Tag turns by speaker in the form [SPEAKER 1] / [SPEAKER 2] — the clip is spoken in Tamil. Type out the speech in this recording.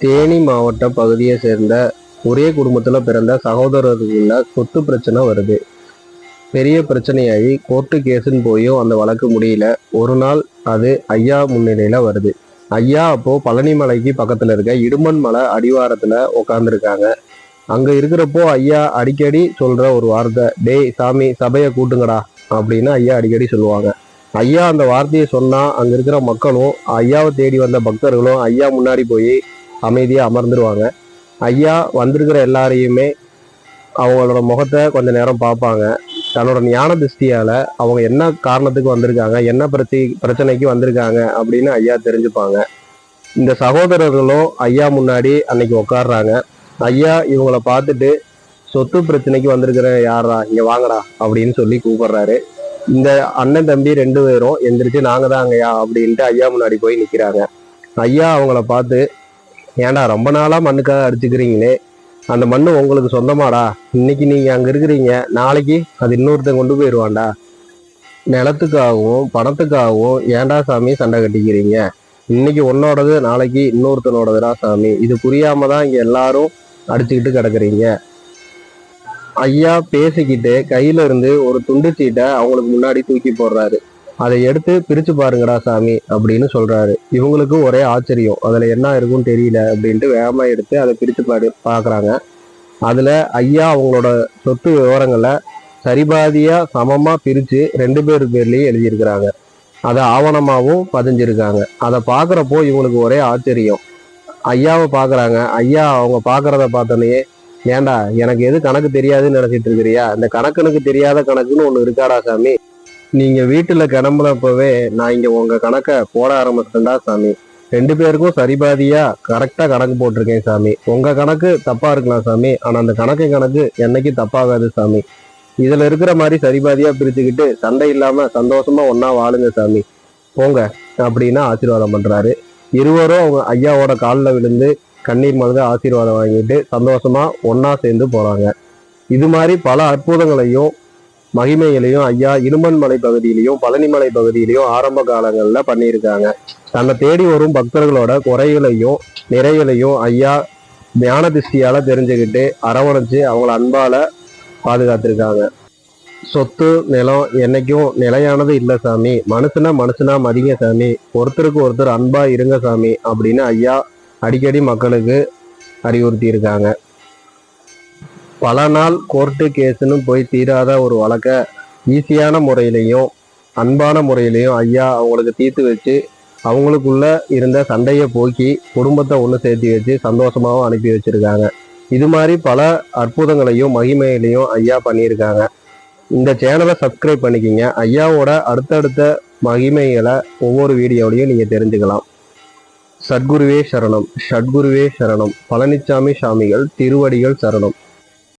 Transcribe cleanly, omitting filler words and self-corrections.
[SPEAKER 1] தேனி மாவட்ட பகுதியை சேர்ந்த ஒரே குடும்பத்தில் பிறந்த சகோதரர்கள சொத்து பிரச்சனை வருது. பெரிய பிரச்சனையாகி கோர்ட்டு கேஸுன்னு போயும் அந்த வழக்கு முடியல. ஒரு நாள் அது ஐயா முன்னிலையில் வருது. ஐயா அப்போ பழனிமலைக்கு பக்கத்தில் இருக்க இடுமன் மலை அடிவாரத்தில் உட்காந்துருக்காங்க. அங்கே இருக்கிறப்போ ஐயா அடிக்கடி சொல்கிற ஒரு வார்த்தை, டேய் சாமி சபையை கூட்டுங்கடா அப்படின்னு ஐயா அடிக்கடி சொல்லுவாங்க. ஐயா அந்த வார்த்தையை சொன்னால் அங்கே இருக்கிற மக்களும் ஐயாவை தேடி வந்த பக்தர்களும் ஐயா முன்னாடி போய் அமைதியாக அமர்ந்துருவாங்க. ஐயா வந்திருக்கிற எல்லாரையுமே அவங்களோட முகத்தை கொஞ்ச நேரம் பார்ப்பாங்க. தன்னோட ஞான திருஷ்டியால் அவங்க என்ன காரணத்துக்கு வந்திருக்காங்க, என்ன பிரச்சனைக்கு வந்திருக்காங்க அப்படின்னு ஐயா தெரிஞ்சுப்பாங்க. இந்த சகோதரர்களும் ஐயா முன்னாடி அன்னைக்கு உட்காடுறாங்க. ஐயா இவங்கள பார்த்துட்டு, சொத்து பிரச்சனைக்கு வந்திருக்கிற யாரா இங்கே வாங்கடா அப்படின்னு சொல்லி கூப்பிடுறாரு. இந்த அண்ணன் தம்பி 2 பேரும் எந்திரிச்சு நாங்கள் தான் அங்கயா அப்படின்ட்டு ஐயா முன்னாடி போய் நிற்கிறாங்க. ஐயா அவங்கள பார்த்து, ஏன்டா ரொம்ப நாளாக மண்ணுக்காக அடிச்சுக்கிறீங்களே, அந்த மண்ணு உங்களுக்கு சொந்தமாடா, இன்னைக்கு நீங்கள் அங்கே இருக்கிறீங்க, நாளைக்கு அது இன்னொருத்தன் கொண்டு போயிடுவான்டா. நிலத்துக்காகவும் பணத்துக்காகவும் ஏன்டா சாமி சண்டை கட்டிக்கிறீங்க, இன்னைக்கு உன்னோடது நாளைக்கு இன்னொருத்தனோடதுடா சாமி, இது புரியாம தான் இங்கே எல்லாரும் அடிச்சுக்கிட்டு கிடக்குறீங்க. ஐயா பேசிக்கிட்டு கையில இருந்து ஒரு துண்டு சீட்டை அவங்களுக்கு முன்னாடி தூக்கி போடுறாரு. அதை எடுத்து பிரிச்சு பாருங்கடா சாமி அப்படின்னு சொல்றாரு. இவங்களுக்கு ஒரே ஆச்சரியம், அதுல என்ன இருக்குன்னு தெரியல அப்படின்ட்டு வேகமா எடுத்து அதை பிரிச்சு பாக்குறாங்க. அதுல ஐயா அவங்களோட சொத்து விவரங்களை சரிபாதியா சமமா பிரிச்சு 2 பேர் பேர்லயும் எழுதியிருக்கிறாங்க. அதை ஆவணமாவும் பதிஞ்சிருக்காங்க. அதை பாக்குறப்போ இவங்களுக்கு ஒரே ஆச்சரியம். ஐயாவை பாக்குறாங்க. ஐயா அவங்க பாக்குறத பார்த்தோன்னே, ஏண்டா எனக்கு எது கணக்கு தெரியாதுன்னு நினைச்சிட்டு இருக்கிறியா, இந்த கணக்குனுக்கு தெரியாத கணக்குன்னு ஒண்ணு இருக்காடா சாமி, நீங்க வீட்டுல கிளம்புனப்பவே நான் இங்க உங்க கணக்கை போட ஆரம்பிச்சிட்டேன்டா சாமி, 2 பேருக்கும் சரிபாதியா கரெக்டா கணக்கு போட்டிருக்கேன் சாமி, உங்க கணக்கு தப்பா இருக்கலாம் சாமி, ஆனா அந்த கணக்கு என்னைக்கு தப்பாகாது சாமி, இதுல இருக்கிற மாதிரி சரிபாதியா பிரிச்சுக்கிட்டு சண்டை இல்லாம சந்தோஷமா ஒன்னா வாழுங்க சாமி, போங்க அப்படின்னு ஆசீர்வாதம் பண்றாரு. இருவரும் அவங்க ஐயாவோட காலில் விழுந்து கண்ணீர் மல்க ஆசீர்வாதம் வாங்கிட்டு சந்தோஷமா ஒன்னா சேர்ந்து போறாங்க. இது மாதிரி பல அற்புதங்களையும் மகிமைகளையும் ஐயா இடுமன் மலை பகுதியிலையும் பழனிமலை பகுதியிலையும் ஆரம்ப காலங்களில் பண்ணியிருக்காங்க. தன்னை தேடி வரும் பக்தர்களோட குறைகளையும் நிறைகளையும் ஐயா ஞான திருஷ்டியால தெரிஞ்சுக்கிட்டு அரவணைச்சு அவங்கள அன்பால பாதுகாத்திருக்காங்க. சொத்து நிலம் என்னைக்கும் நிலையானது இல்லை சாமி, மனுஷனா மதிங்க சாமி, ஒருத்தருக்கு ஒருத்தர் அன்பா இருங்க சாமி அப்படின்னு ஐயா அடிக்கடி மக்களுக்கு அறிவுறுத்தி இருக்காங்க. பல நாள் கோர்ட்டு கேஸுன்னு போய் தீராத ஒரு வழக்கை ஈஸியான முறையிலையும் அன்பான முறையிலையும் ஐயா அவங்களுக்கு தீர்த்து வச்சு அவங்களுக்குள்ள இருந்த சண்டையை போக்கி குடும்பத்தை ஒன்று சேர்த்து வச்சு சந்தோஷமாகவும் அனுப்பி வச்சிருக்காங்க. இது மாதிரி பல அற்புதங்களையும் மகிமைகளையும் ஐயா பண்ணியிருக்காங்க. இந்த சேனலை சப்ஸ்கிரைப் பண்ணிக்கிங்க. ஐயாவோட அடுத்தடுத்த மகிமைகளை ஒவ்வொரு வீடியோலையும் நீங்கள் தெரிஞ்சுக்கலாம். சத்குருவே சரணம், ஷட்குருவே சரணம், பழனிச்சாமி சாமிகள் திருவடிகள் சரணம்.